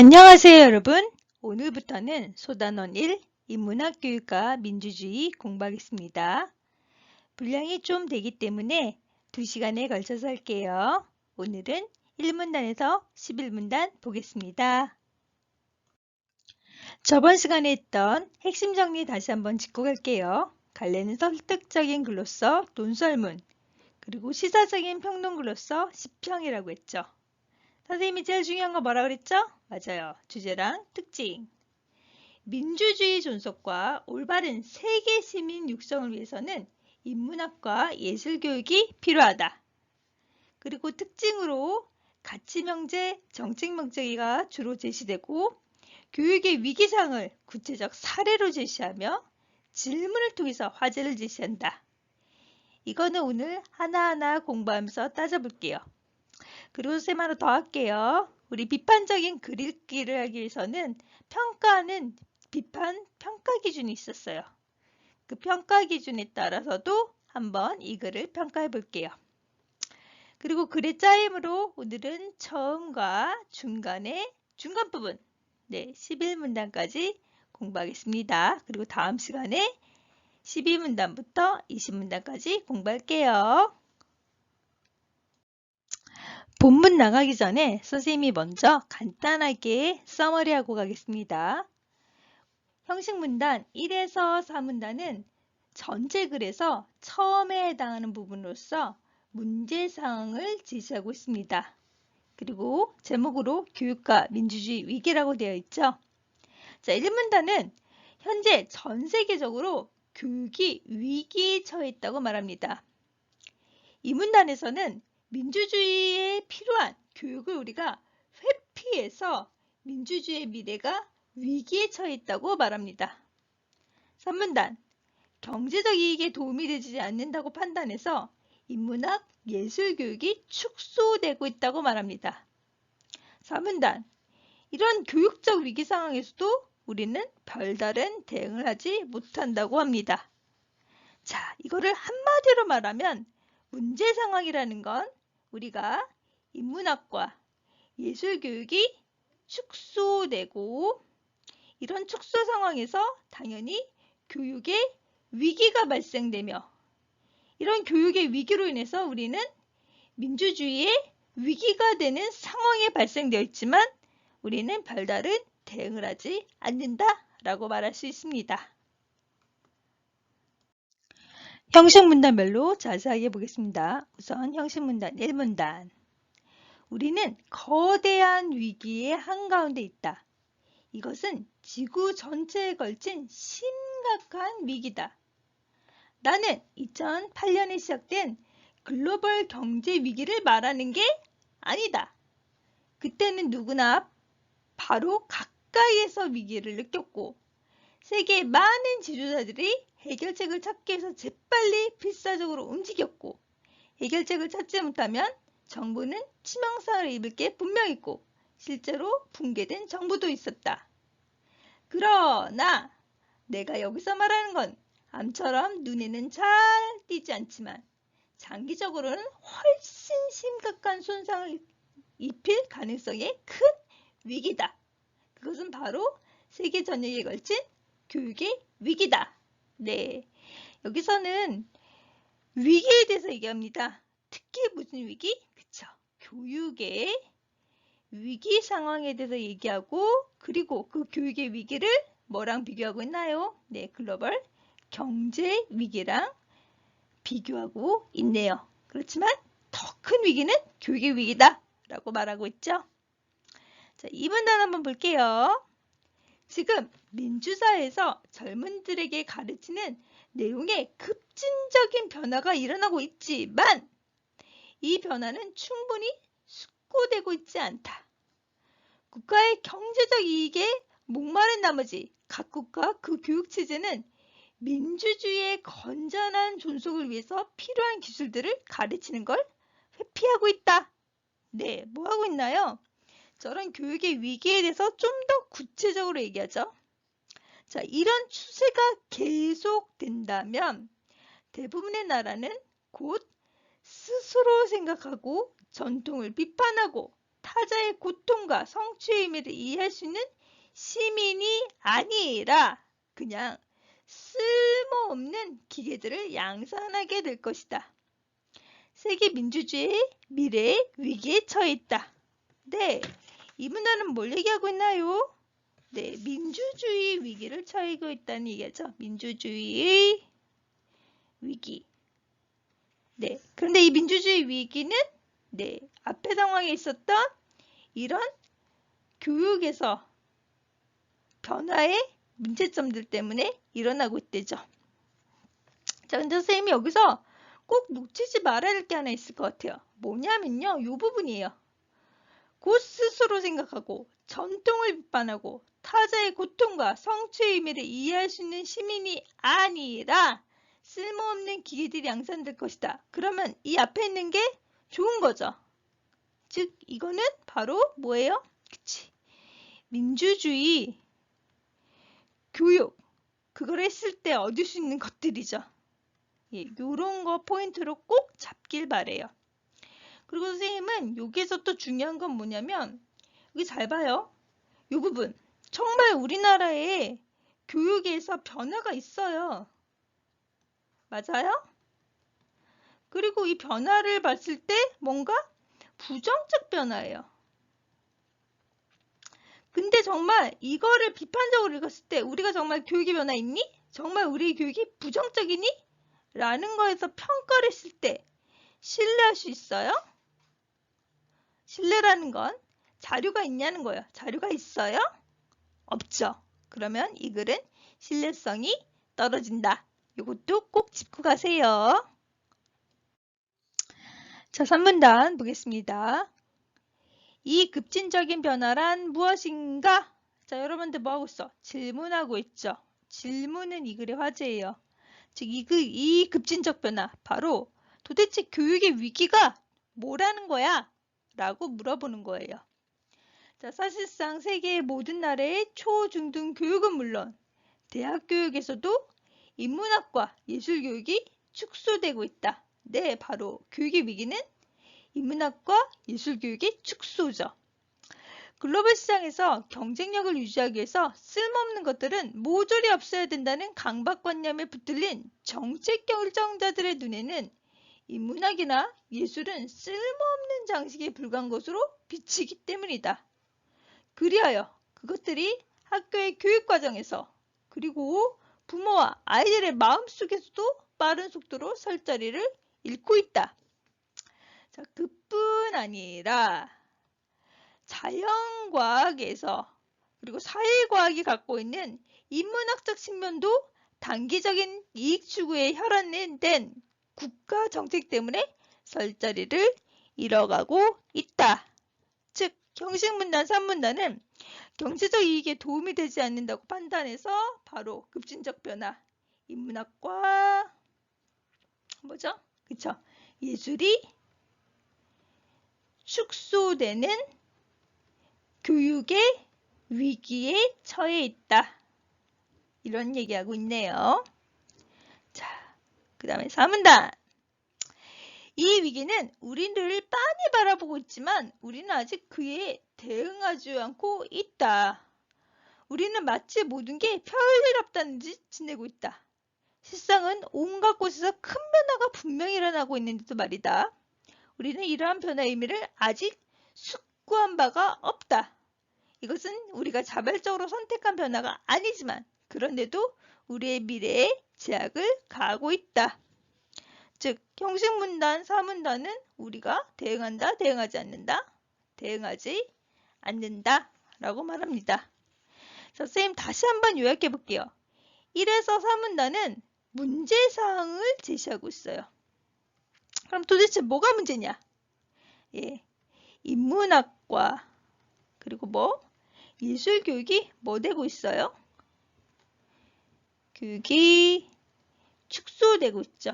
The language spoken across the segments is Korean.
안녕하세요, 여러분. 오늘부터는 소단원 1 인문학 교육과 민주주의 공부하겠습니다. 분량이 좀 되기 때문에 2시간에 걸쳐서 할게요. 오늘은 1문단에서 11문단 보겠습니다. 저번 시간에 했던 핵심 정리 다시 한번 짚고 갈게요. 갈래는 설득적인 글로서 논설문, 그리고 시사적인 평론글로서 시평이라고 했죠. 선생님이 제일 중요한 거 뭐라 그랬죠? 맞아요. 주제랑 특징. 민주주의 존속과 올바른 세계 시민 육성을 위해서는 인문학과 예술교육이 필요하다. 그리고 특징으로 가치명제, 정책명제가 주로 제시되고 교육의 위기상을 구체적 사례로 제시하며 질문을 통해서 화제를 제시한다. 이거는 오늘 하나하나 공부하면서 따져볼게요. 그리고 선생님 하나 더 할게요. 우리 비판적인 글 읽기를 하기 위해서는 평가는 비판 평가 기준이 있었어요. 그 평가 기준에 따라서도 한번 이 글을 평가해 볼게요. 그리고 글의 짜임으로 오늘은 처음과 중간의 중간 부분 11문단까지 공부하겠습니다. 그리고 다음 시간에 12문단부터 20문단까지 공부할게요. 본문 나가기 전에 선생님이 먼저 간단하게 서머리하고 가겠습니다. 형식문단 1에서 4문단은 전체 글에서 처음에 해당하는 부분으로서 문제사항을 제시하고 있습니다. 그리고 제목으로 교육과 민주주의 위기라고 되어 있죠. 자, 1문단은 현재 전 세계적으로 교육이 위기에 처해 있다고 말합니다. 2문단에서는 민주주의에 필요한 교육을 우리가 회피해서 민주주의의 미래가 위기에 처해 있다고 말합니다. 3문단, 경제적 이익에 도움이 되지 않는다고 판단해서 인문학, 예술교육이 축소되고 있다고 말합니다. 4문단, 이런 교육적 위기 상황에서도 우리는 별다른 대응을 하지 못한다고 합니다. 자, 이거를 한마디로 말하면 문제 상황이라는 건 우리가 인문학과 예술교육이 축소되고 이런 축소 상황에서 당연히 교육의 위기가 발생되며 이런 교육의 위기로 인해서 우리는 민주주의의 위기가 되는 상황에 발생되어 있지만 우리는 별다른 대응을 하지 않는다라고 말할 수 있습니다. 형식문단별로 자세하게 보겠습니다. 우선 형식문단 1문단. 우리는 거대한 위기의 한가운데 있다. 이것은 지구 전체에 걸친 심각한 위기다. 나는 2008년에 시작된 글로벌 경제 위기를 말하는 게 아니다. 그때는 누구나 바로 가까이에서 위기를 느꼈고 세계의 많은 지도자들이 해결책을 찾기 위해서 재빨리 필사적으로 움직였고 해결책을 찾지 못하면 정부는 치명상을 입을 게 분명했고 실제로 붕괴된 정부도 있었다. 그러나 내가 여기서 말하는 건 암처럼 눈에는 잘 띄지 않지만 장기적으로는 훨씬 심각한 손상을 입힐 가능성이 큰 위기다. 그것은 바로 세계 전역에 걸친 교육의 위기다. 네, 여기서는 위기에 대해서 얘기합니다. 특히 무슨 위기? 그쵸. 교육의 위기 상황에 대해서 얘기하고 그리고 그 교육의 위기를 뭐랑 비교하고 있나요? 네, 글로벌 경제 위기랑 비교하고 있네요. 그렇지만 더 큰 위기는 교육의 위기다 라고 말하고 있죠. 자, 2문단 한번 볼게요. 지금 민주사회에서 젊은들에게 가르치는 내용에 급진적인 변화가 일어나고 있지만 이 변화는 충분히 숙고되고 있지 않다. 국가의 경제적 이익에 목마른 나머지 각국과 그 교육체제는 민주주의의 건전한 존속을 위해서 필요한 기술들을 가르치는 걸 회피하고 있다. 네, 뭐 하고 있나요? 저런 교육의 위기에 대해서 좀 더 구체적으로 얘기하죠. 자, 이런 추세가 계속된다면 대부분의 나라는 곧 스스로 생각하고 전통을 비판하고 타자의 고통과 성취의 의미를 이해할 수 있는 시민이 아니라 그냥 쓸모없는 기계들을 양산하게 될 것이다. 세계 민주주의의 미래의 위기에 처해 있다. 네, 이 문화는 뭘 얘기하고 있나요? 네, 민주주의 위기를 처하고 있다는 얘기죠. 민주주의의 위기. 네, 그런데 이 민주주의 위기는 네, 앞에 상황에 있었던 이런 교육에서 변화의 문제점들 때문에 일어나고 있대죠. 자, 근데 선생님이 여기서 꼭 놓치지 말아야 할 게 하나 있을 것 같아요. 뭐냐면요, 이 부분이에요. 곧 스스로 생각하고 전통을 비판하고 타자의 고통과 성취의 의미를 이해할 수 있는 시민이 아니라 쓸모없는 기계들이 양산될 것이다. 그러면 이 앞에 있는 게 좋은 거죠. 즉 이거는 바로 뭐예요? 그치. 민주주의 교육 그걸 했을 때 얻을 수 있는 것들이죠. 예, 요런 거 포인트로 꼭 잡길 바래요. 그리고 선생님은 여기에서 또 중요한 건 뭐냐면 여기 잘 봐요. 이 부분 정말 우리나라에 교육에서 변화가 있어요. 맞아요? 그리고 이 변화를 봤을 때 뭔가 부정적 변화예요. 근데 정말 이거를 비판적으로 읽었을 때 우리가 정말 교육의 변화 있니? 정말 우리 교육이 부정적이니? 라는 거에서 평가를 했을 때 신뢰할 수 있어요? 신뢰라는 건 자료가 있냐는 거예요. 자료가 있어요? 없죠. 그러면 이 글은 신뢰성이 떨어진다. 이것도 꼭 짚고 가세요. 자, 3문단 보겠습니다. 이 급진적인 변화란 무엇인가? 자, 여러분들 뭐하고 있어? 질문하고 있죠. 질문은 이 글의 화제예요. 즉, 이 급진적 변화, 바로 도대체 교육의 위기가 뭐라는 거야? 라고 물어보는 거예요. 자, 사실상 세계의 모든 나라의 초, 중, 등 교육은 물론 대학 교육에서도 인문학과 예술 교육이 축소되고 있다. 네, 바로 교육의 위기는 인문학과 예술 교육의 축소죠. 글로벌 시장에서 경쟁력을 유지하기 위해서 쓸모없는 것들은 모조리 없어야 된다는 강박관념에 붙들린 정책 결정자들의 눈에는 인문학이나 예술은 쓸모없는 장식에 불과한 것으로 비치기 때문이다. 그리하여 그것들이 학교의 교육과정에서 그리고 부모와 아이들의 마음속에서도 빠른 속도로 설 자리를 잃고 있다. 자, 그뿐 아니라 자연과학에서 그리고 사회과학이 갖고 있는 인문학적 측면도 단기적인 이익 추구에 혈안된 국가 정책 때문에 설 자리를 잃어가고 있다. 즉 형식문단 3문단은 경제적 이익에 도움이 되지 않는다고 판단해서 바로 급진적 변화, 인문학과 뭐죠? 그쵸? 예술이 축소되는 교육의 위기에 처해 있다. 이런 얘기하고 있네요. 자, 그 다음에 4문단. 이 위기는 우리를 빤히 바라보고 있지만 우리는 아직 그에 대응하지 않고 있다. 우리는 마치 모든 게 별일 없다는 듯 지내고 있다. 실상은 온갖 곳에서 큰 변화가 분명히 일어나고 있는데도 말이다. 우리는 이러한 변화의 의미를 아직 숙고한 바가 없다. 이것은 우리가 자발적으로 선택한 변화가 아니지만 그런데도 우리의 미래에 제약을 가하고 있다. 즉 형식문단 4문단은 우리가 대응한다, 대응하지 않는다, 대응하지 않는다 라고 말합니다. 자, 선생님 다시 한번 요약해 볼게요. 1에서 4문단은 문제사항을 제시하고 있어요. 그럼 도대체 뭐가 문제냐? 예, 인문학과 그리고 뭐? 예술교육이 뭐 되고 있어요? 교육이 축소되고 있죠.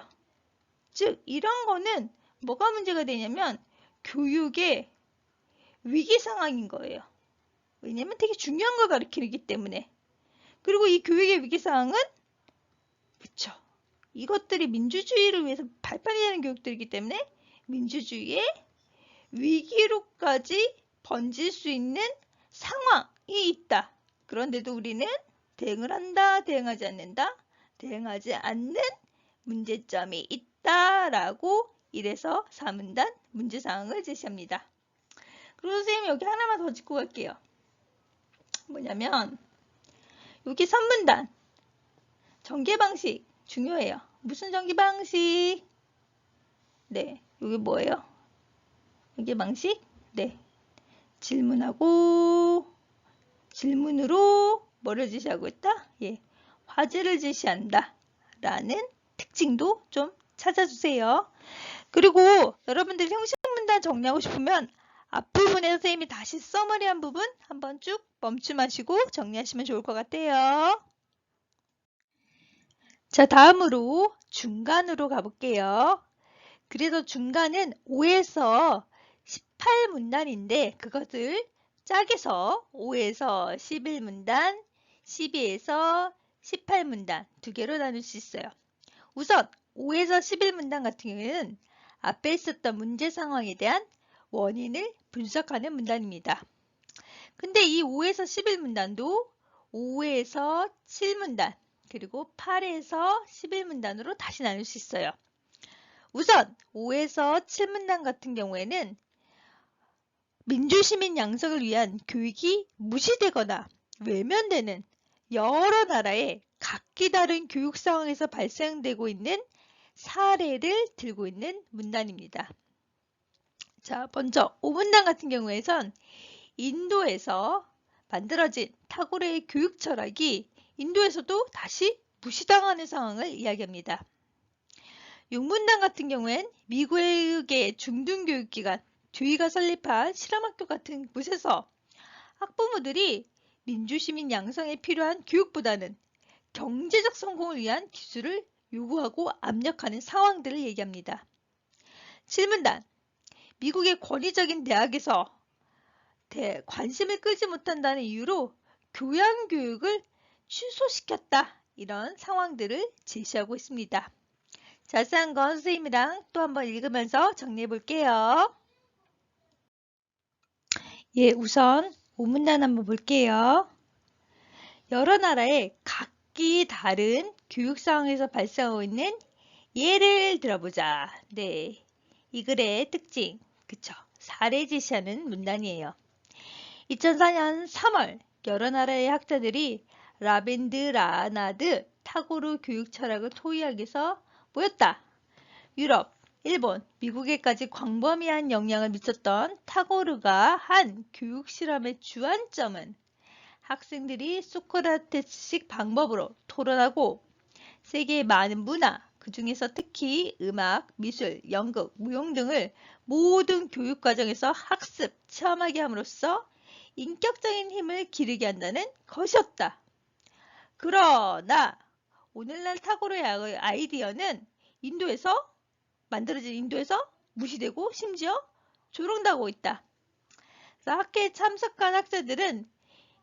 즉 이런 거는 뭐가 문제가 되냐면 교육의 위기 상황인 거예요. 왜냐면 되게 중요한 걸 가르치기 때문에. 그리고 이 교육의 위기 상황은 그쵸. 이것들이 민주주의를 위해서 발판이 되는 교육들이기 때문에 민주주의의 위기로까지 번질 수 있는 상황이 있다. 그런데도 우리는 대응을 한다, 대응하지 않는다, 대응하지 않는 문제점이 있다라고 1에서 4문단 문제상황을 제시합니다. 그리고 선생님 여기 하나만 더 짚고 갈게요. 뭐냐면 여기 3문단 전개 방식 중요해요. 무슨 전개 방식? 네, 여기 뭐예요? 전개 방식? 네, 질문하고 질문으로 뭐를 제시하고 있다? 예, 화제를 제시한다 라는 특징도 좀 찾아주세요. 그리고 여러분들이 형식 문단 정리하고 싶으면 앞부분에 선생님이 다시 서머리한 부분 한번 쭉 멈춤하시고 정리하시면 좋을 것 같아요. 자, 다음으로 중간으로 가볼게요. 그래서 중간은 5에서 18문단인데 그것을 짝에서 5에서 11문단, 12에서 18문단 두 개로 나눌 수 있어요. 우선 5에서 11문단 같은 경우에는 앞에 있었던 문제 상황에 대한 원인을 분석하는 문단입니다. 근데 이 5에서 11문단도 5에서 7문단 그리고 8에서 11문단으로 다시 나눌 수 있어요. 우선 5에서 7문단 같은 경우에는 민주시민 양성을 위한 교육이 무시되거나 외면되는 여러 나라의 각기 다른 교육 상황에서 발생되고 있는 사례를 들고 있는 문단입니다. 자, 먼저 5문단 같은 경우에선 인도에서 만들어진 타고르의 교육 철학이 인도에서도 다시 무시당하는 상황을 이야기합니다. 6문단 같은 경우엔 미국의 중등교육기관 듀이가 설립한 실험학교 같은 곳에서 학부모들이 민주시민 양성에 필요한 교육보다는 경제적 성공을 위한 기술을 요구하고 압력하는 상황들을 얘기합니다. 7문단 미국의 권위적인 대학에서 관심을 끌지 못한다는 이유로 교양교육을 취소시켰다. 이런 상황들을 제시하고 있습니다. 자세한 건 선생님이랑 또 한번 읽으면서 정리해 볼게요. 예, 우선 5문단 한번 볼게요. 여러 나라의 각기 다른 교육 상황에서 발생하고 있는 예를 들어보자. 네, 이 글의 특징, 그쵸? 사례 제시하는 문단이에요. 2004년 3월 여러 나라의 학자들이 라빈드라나드 타고르 교육 철학을 토의하기 위해서 모였다. 유럽, 일본, 미국에까지 광범위한 영향을 미쳤던 타고르가 한 교육 실험의 주안점은 학생들이 소크라테스식 방법으로 토론하고 세계의 많은 문화, 그 중에서 특히 음악, 미술, 연극, 무용 등을 모든 교육 과정에서 학습, 체험하게 함으로써 인격적인 힘을 기르게 한다는 것이었다. 그러나 오늘날 타고르의 아이디어는 만들어진 인도에서 무시되고 심지어 조롱당하고 있다. 그래서 학회에 참석한 학자들은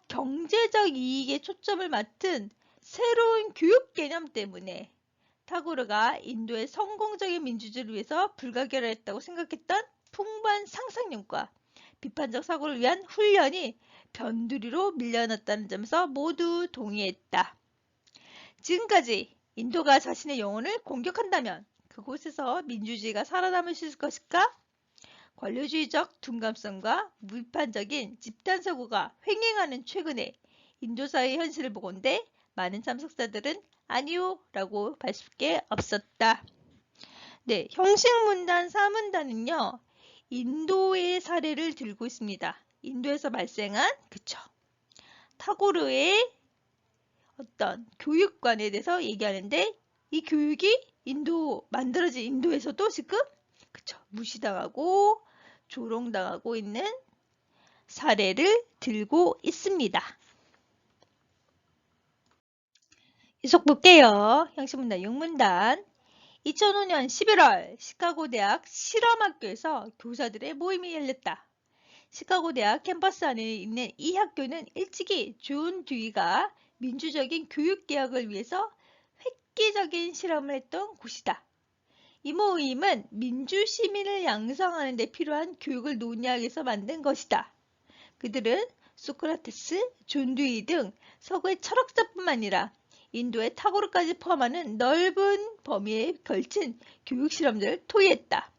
경제적 이익에 초점을 맞춘 새로운 교육 개념 때문에 타고르가 인도의 성공적인 민주주의를 위해서 불가결했다고 생각했던 풍부한 상상력과 비판적 사고를 위한 훈련이 변두리로 밀려났다는 점에서 모두 동의했다. 지금까지 인도가 자신의 영혼을 공격한다면 그곳에서 민주주의가 살아남을 수 있을 것일까? 권력주의적 둔감성과 무비판적인 집단사고가 횡행하는 최근의 인도 사회의 현실을 보건대 많은 참석자들은 아니요 라고 할 수밖에 없었다. 네, 형식문단 4문단은요. 인도의 사례를 들고 있습니다. 인도에서 발생한 타고르의 어떤 교육관에 대해서 얘기하는데 이 교육이 만들어진 인도에서도 지금 무시당하고 조롱당하고 있는 사례를 들고 있습니다. 계속 볼게요. 형식문단 6문단 2005년 11월 시카고 대학 실험학교에서 교사들의 모임이 열렸다. 시카고 대학 캠퍼스 안에 있는 이 학교는 일찍이 존 듀이가 민주적인 교육개혁을 위해서 획기적인 실험을 했던 곳이다. 이 모임은 민주시민을 양성하는 데 필요한 교육을 논의하기 위해서 만든 것이다. 그들은 소크라테스, 존 듀이 등 서구의 철학자뿐만 아니라 인도의 타고르까지 포함하는 넓은 범위에 걸친 교육 실험들을 토의했다.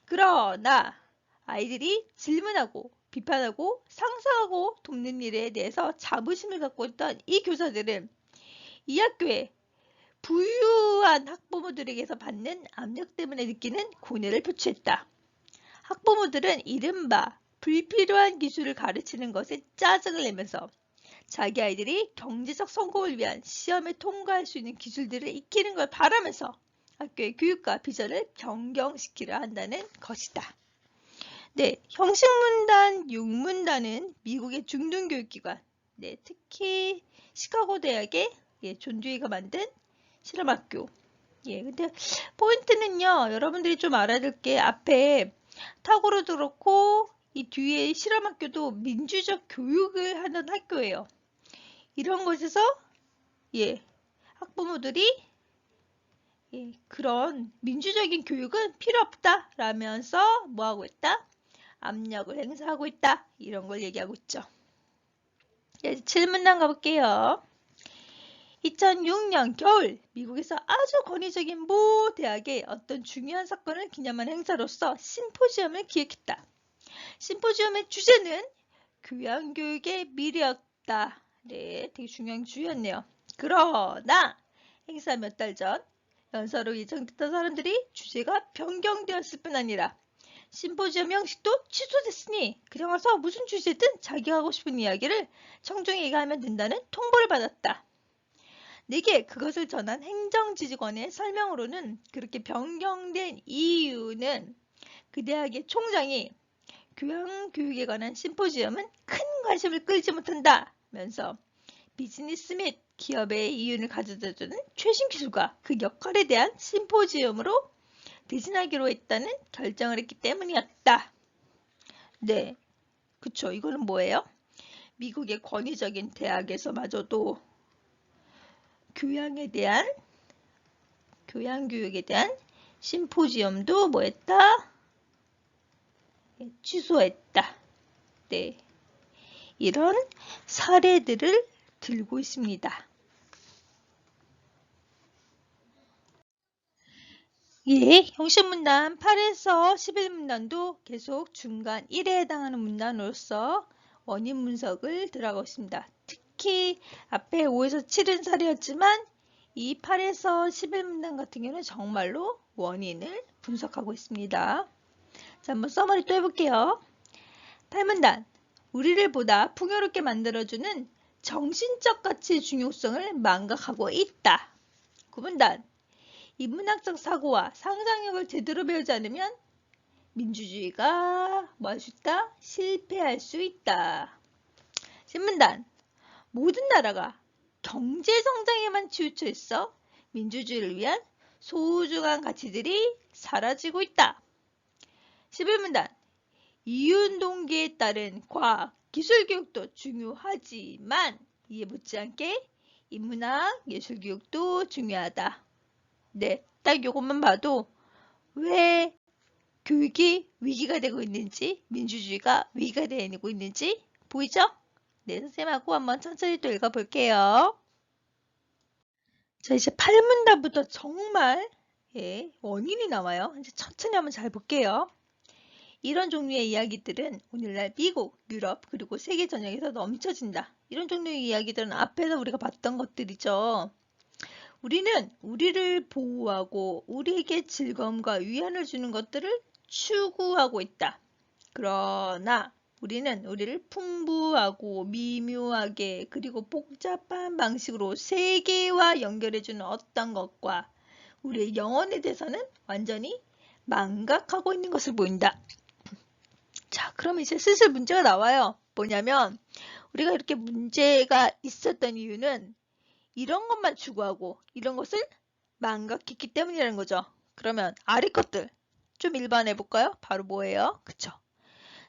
그러나 아이들이 질문하고 비판하고 상상하고 돕는 일에 대해서 자부심을 갖고 있던 이 교사들은 이 학교에 부유한 학부모들에게서 받는 압력 때문에 느끼는 고뇌를 표출했다. 학부모들은 이른바 불필요한 기술을 가르치는 것에 짜증을 내면서 자기 아이들이 경제적 성공을 위한 시험에 통과할 수 있는 기술들을 익히는 걸 바라면서 학교의 교육과 비전을 변경시키려 한다는 것이다. 네, 형식문단, 육문단은 미국의 중등교육기관, 네, 특히 시카고 대학의 존 듀이가 만든 실험학교. 근데 포인트는요, 여러분들이 좀 알아야 될 게 앞에 타고르도 그렇고 이 뒤에 실험학교도 민주적 교육을 하는 학교예요. 이런 곳에서 학부모들이 그런 민주적인 교육은 필요 없다 라면서 뭐하고 있다? 압력을 행사하고 있다. 이런 걸 얘기하고 있죠. 질문단 가볼게요. 2006년 겨울 미국에서 아주 권위적인 모 대학의 어떤 중요한 사건을 기념하는 행사로서 심포지엄을 기획했다. 심포지엄의 주제는 교양교육의 미래였다. 네, 되게 중요한 주였네요. 그러나 행사 몇 달 전 연사로 예정됐던 사람들이 주제가 변경되었을 뿐 아니라 심포지엄 형식도 취소됐으니 그냥 와서 무슨 주제든 자기가 하고 싶은 이야기를 청중에게 하면 된다는 통보를 받았다. 내게 그것을 전한 행정지휘관의 설명으로는 그렇게 변경된 이유는 그 대학의 총장이 교양교육에 관한 심포지엄은 큰 관심을 끌지 못한다면서 비즈니스 및 기업의 이윤을 가져다주는 최신 기술과 그 역할에 대한 심포지엄으로 대신하기로 했다는 결정을 했기 때문이었다. 네, 그쵸. 이거는 뭐예요? 미국의 권위적인 대학에서마저도 교양교육에 대한 심포지엄도 뭐했다? 취소했다. 네, 이런 사례들을 들고 있습니다. 형식문단 8에서 11문단도 계속 중간 1에 해당하는 문단으로서 원인 분석을 들어가고 있습니다. 특히 앞에 5에서 7은 사례였지만 이 8에서 11문단 같은 경우는 정말로 원인을 분석하고 있습니다. 자, 한번 서머리 또 해볼게요. 8문단, 우리를 보다 풍요롭게 만들어주는 정신적 가치의 중요성을 망각하고 있다. 9문단, 인문학적 사고와 상상력을 제대로 배우지 않으면 민주주의가 뭐 할 수 있다? 실패할 수 있다. 10문단, 모든 나라가 경제성장에만 치우쳐 있어 민주주의를 위한 소중한 가치들이 사라지고 있다. 11문단, 이윤동기에 따른 과학, 기술교육도 중요하지만 이에 못지않게 인문학, 예술교육도 중요하다. 네, 딱 이것만 봐도 왜 교육이 위기가 되고 있는지, 민주주의가 위기가 되고 있는지 보이죠? 네, 선생님하고 한번 천천히 또 읽어볼게요. 자, 이제 8문단부터 정말 원인이 나와요. 이제 천천히 한번 잘 볼게요. 이런 종류의 이야기들은 오늘날 미국, 유럽, 그리고 세계 전역에서 넘쳐진다. 이런 종류의 이야기들은 앞에서 우리가 봤던 것들이죠. 우리는 우리를 보호하고 우리에게 즐거움과 위안을 주는 것들을 추구하고 있다. 그러나 우리는 우리를 풍부하고 미묘하게 그리고 복잡한 방식으로 세계와 연결해주는 어떤 것과 우리의 영혼에 대해서는 완전히 망각하고 있는 것을 보인다. 자, 그럼 이제 슬슬 문제가 나와요. 뭐냐면 우리가 이렇게 문제가 있었던 이유는 이런 것만 추구하고 이런 것을 망각했기 때문이라는 거죠. 그러면 아래 것들 좀 일반해 볼까요? 바로 뭐예요? 그쵸?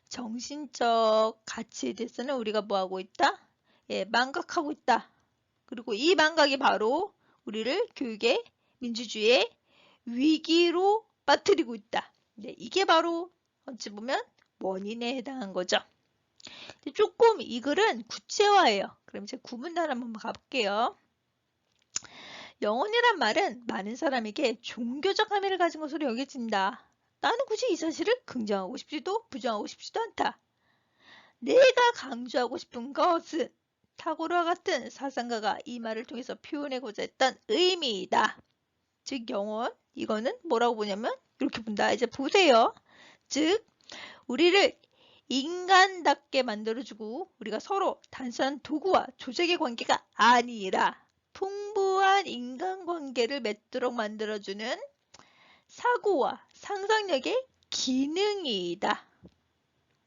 정신적 가치에 대해서는 우리가 뭐하고 있다? 망각하고 있다. 그리고 이 망각이 바로 우리를 교육의 민주주의의 위기로 빠뜨리고 있다. 네, 이게 바로 어찌 보면 원인에 해당한 거죠. 조금 이 글은 구체화예요. 그럼 이제 구문단 한번 가볼게요. 영혼이란 말은 많은 사람에게 종교적 함의를 가진 것으로 여겨진다. 나는 굳이 이 사실을 긍정하고 싶지도 부정하고 싶지도 않다. 내가 강조하고 싶은 것은 타고르와 같은 사상가가 이 말을 통해서 표현하고자 했던 의미이다. 즉 영혼, 이거는 뭐라고 보냐면 이렇게 본다. 이제 보세요. 즉 우리를 인간답게 만들어주고 우리가 서로 단순한 도구와 조직의 관계가 아니라 풍부한 인간관계를 맺도록 만들어주는 사고와 상상력의 기능이다.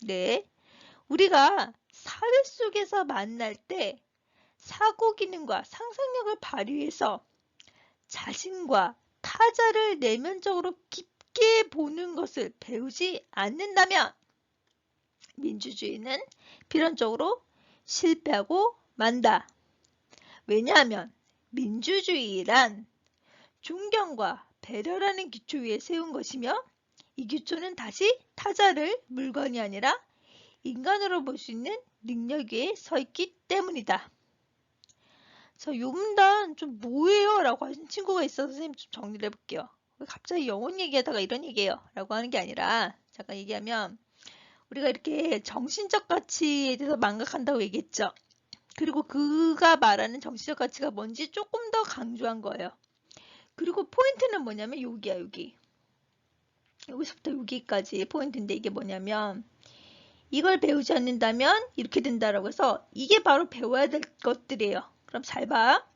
네, 우리가 사회 속에서 만날 때 사고 기능과 상상력을 발휘해서 자신과 타자를 내면적으로 깊게 보는 것을 배우지 않는다면 민주주의는 필연적으로 실패하고 만다. 왜냐하면 민주주의란 존경과 배려라는 기초 위에 세운 것이며 이 기초는 다시 타자를 물건이 아니라 인간으로 볼 수 있는 능력 위에 서 있기 때문이다. 이 문단 좀 뭐예요? 라고 하신 친구가 있어서 선생님 좀 정리를 해볼게요. 왜 갑자기 영혼 얘기하다가 이런 얘기예요? 라고 하는 게 아니라 잠깐 얘기하면 우리가 이렇게 정신적 가치에 대해서 망각한다고 얘기했죠. 그리고 그가 말하는 정신적 가치가 뭔지 조금 더 강조한 거예요. 그리고 포인트는 뭐냐면 여기야, 여기. 여기서부터 여기까지 포인트인데 이게 뭐냐면 이걸 배우지 않는다면 이렇게 된다라고 해서 이게 바로 배워야 될 것들이에요. 그럼 잘 봐.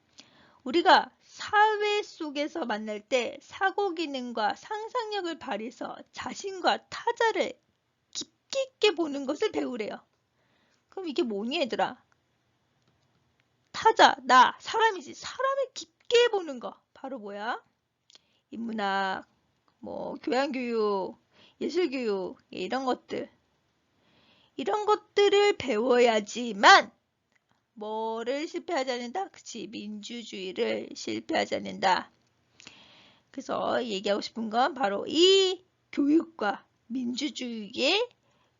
우리가 사회 속에서 만날 때 사고 기능과 상상력을 발휘해서 자신과 타자를 깊이 있게 보는 것을 배우래요. 그럼 이게 뭐니 얘들아? 타자, 나, 사람이지. 사람을 깊게 보는 거. 바로 뭐야? 인문학, 교양교육, 예술교육, 이런 것들. 이런 것들을 배워야지만 뭐를 실패하지 않는다? 그치, 민주주의를 실패하지 않는다. 그래서 얘기하고 싶은 건 바로 이 교육과 민주주의의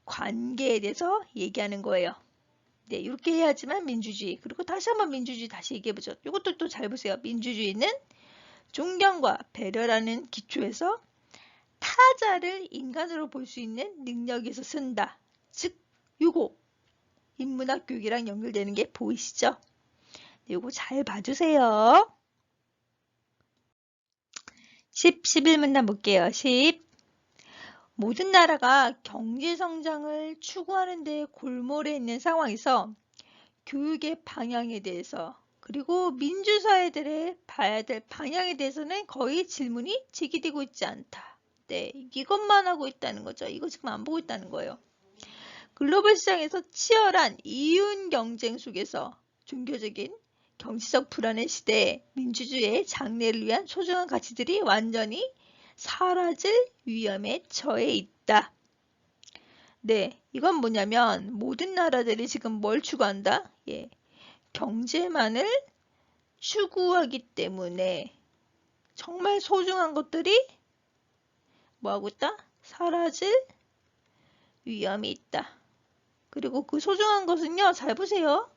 관계에 대해서 얘기하는 거예요. 네, 이렇게 해야지만 민주주의. 그리고 다시 한번 민주주의 다시 얘기해보죠. 이것도 또 잘 보세요. 민주주의는 존경과 배려라는 기초에서 타자를 인간으로 볼 수 있는 능력에서 쓴다. 즉, 요거 인문학 교육이랑 연결되는 게 보이시죠? 네, 요거 잘 봐주세요. 11문단 볼게요. 10. 모든 나라가 경제 성장을 추구하는 데 골몰해 있는 상황에서 교육의 방향에 대해서 그리고 민주사회들의 봐야 될 방향에 대해서는 거의 질문이 제기되고 있지 않다. 네, 이것만 하고 있다는 거죠. 이거 지금 안 보고 있다는 거예요. 글로벌 시장에서 치열한 이윤 경쟁 속에서 종교적인 경제적 불안의 시대에 민주주의의 장래를 위한 소중한 가치들이 완전히 사라질 위험에 처해 있다. 네, 이건 뭐냐면 모든 나라들이 지금 뭘 추구한다? 예, 경제만을 추구하기 때문에 정말 소중한 것들이 뭐하고 있다? 사라질 위험이 있다. 그리고 그 소중한 것은요, 잘 보세요.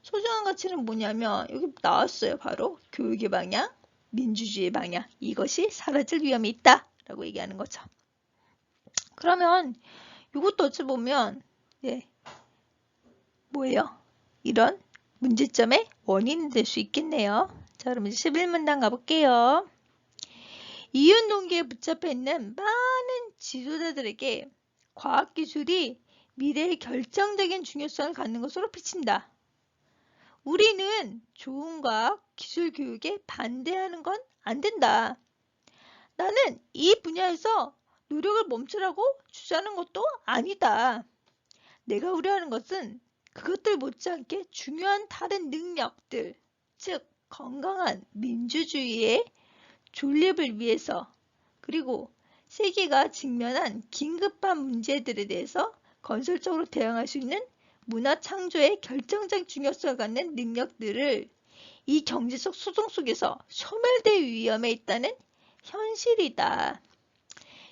소중한 가치는 뭐냐면 여기 나왔어요. 바로 교육의 방향, 민주주의의 방향. 이것이 사라질 위험이 있다 라고 얘기하는 거죠. 그러면 이것도 어찌 보면 뭐예요? 이런 문제점의 원인이 될 수 있겠네요. 자, 그럼 이제 11문단 가볼게요. 이윤 동기에 붙잡혀 있는 많은 지도자들에게 과학기술이 미래의 결정적인 중요성을 갖는 것으로 비친다. 우리는 좋은 과학, 기술 교육에 반대하는 건 안 된다. 나는 이 분야에서 노력을 멈추라고 주자는 것도 아니다. 내가 우려하는 것은 그것들 못지않게 중요한 다른 능력들, 즉 건강한 민주주의의 존립을 위해서 그리고 세계가 직면한 긴급한 문제들에 대해서 건설적으로 대응할 수 있는 문화 창조의 결정적 중요성을 갖는 능력들을 이 경제적 소송 속에서 소멸될 위험에 있다는 현실이다.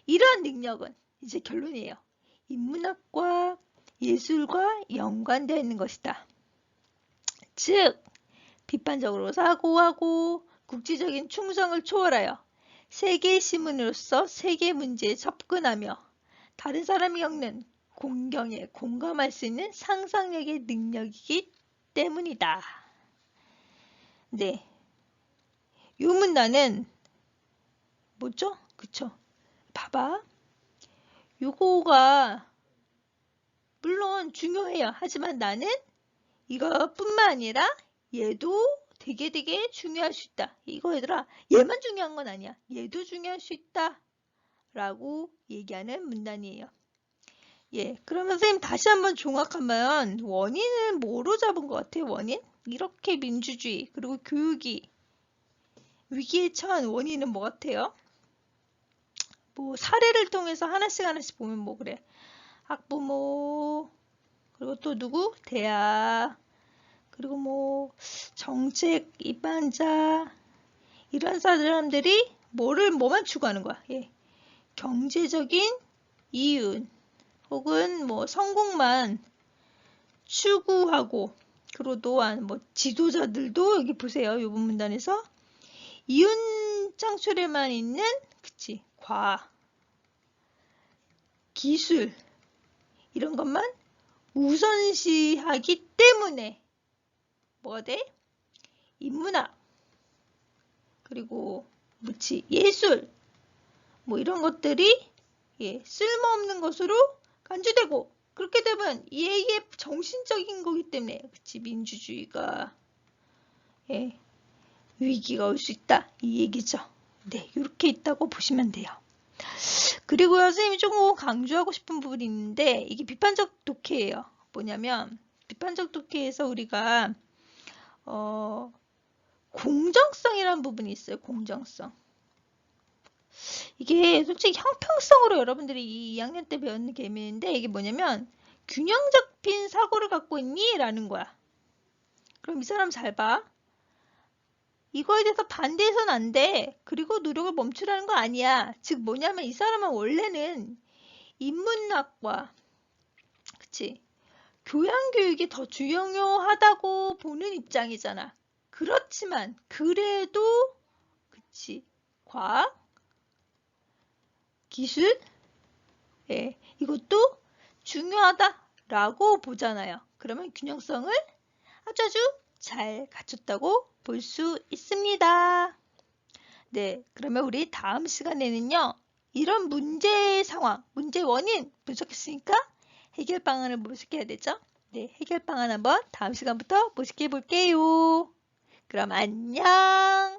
이러한 능력은 이제 결론이에요. 인문학과 예술과 연관되어 있는 것이다. 즉, 비판적으로 사고하고 국지적인 충성을 초월하여 세계 시민으로서 세계 문제에 접근하며 다른 사람이 겪는 공경에 공감할 수 있는 상상력의 능력이기 때문이다. 네, 이 문단은 뭐죠? 그쵸? 봐봐. 요거가 물론 중요해요. 하지만 나는 이것뿐만 아니라 얘도 되게 중요할 수 있다. 이거 얘들아, 얘만 중요한 건 아니야. 얘도 중요할 수 있다. 라고 얘기하는 문단이에요. 예, 그러면 선생님 다시 한번 종합하면 원인은 뭐로 잡은 것 같아요? 원인? 이렇게 민주주의 그리고 교육이 위기에 처한 원인은 뭐 같아요? 뭐 사례를 통해서 하나씩 보면 뭐 그래. 학부모, 그리고 또 누구? 대학, 그리고 뭐 정책 입안자, 이런 사람들이 뭐만 추구하는 거야? 예. 경제적인 이윤 혹은 뭐 성공만 추구하고, 그리고 또한 뭐 지도자들도 여기 보세요. 이 문단에서 이윤 창출에만 있는 그치 과학, 기술 이런 것만 우선시하기 때문에 뭐가 돼? 인문학 그리고 무치 예술 뭐 이런 것들이 예, 쓸모없는 것으로 간주되고, 그렇게 되면 얘의 정신적인 거기 때문에 그치 민주주의가 예, 위기가 올 수 있다 이 얘기죠. 네, 이렇게 있다고 보시면 돼요. 그리고 선생님이 조금 강조하고 싶은 부분이 있는데 이게 비판적 독해예요. 뭐냐면 비판적 독해에서 우리가 공정성이라는 부분이 있어요. 공정성. 이게 솔직히 형평성으로 여러분들이 2학년 때 배웠는 개념인데 이게 뭐냐면 균형 잡힌 사고를 갖고 있니? 라는 거야. 그럼 이 사람 잘 봐. 이거에 대해서 반대해서는 안 돼. 그리고 노력을 멈추라는 거 아니야. 즉 뭐냐면 이 사람은 원래는 인문학과 그치? 교양교육이 더 중요하다고 보는 입장이잖아. 그렇지만 그래도 그치? 과학, 기술, 예, 이것도 중요하다라고 보잖아요. 그러면 균형성을 아주 잘 갖췄다고 볼 수 있습니다. 네, 그러면 우리 다음 시간에는요. 이런 문제 상황, 문제 원인 분석했으니까 해결 방안을 모색해야 되죠? 네, 해결 방안 한번 다음 시간부터 모색해 볼게요. 그럼 안녕!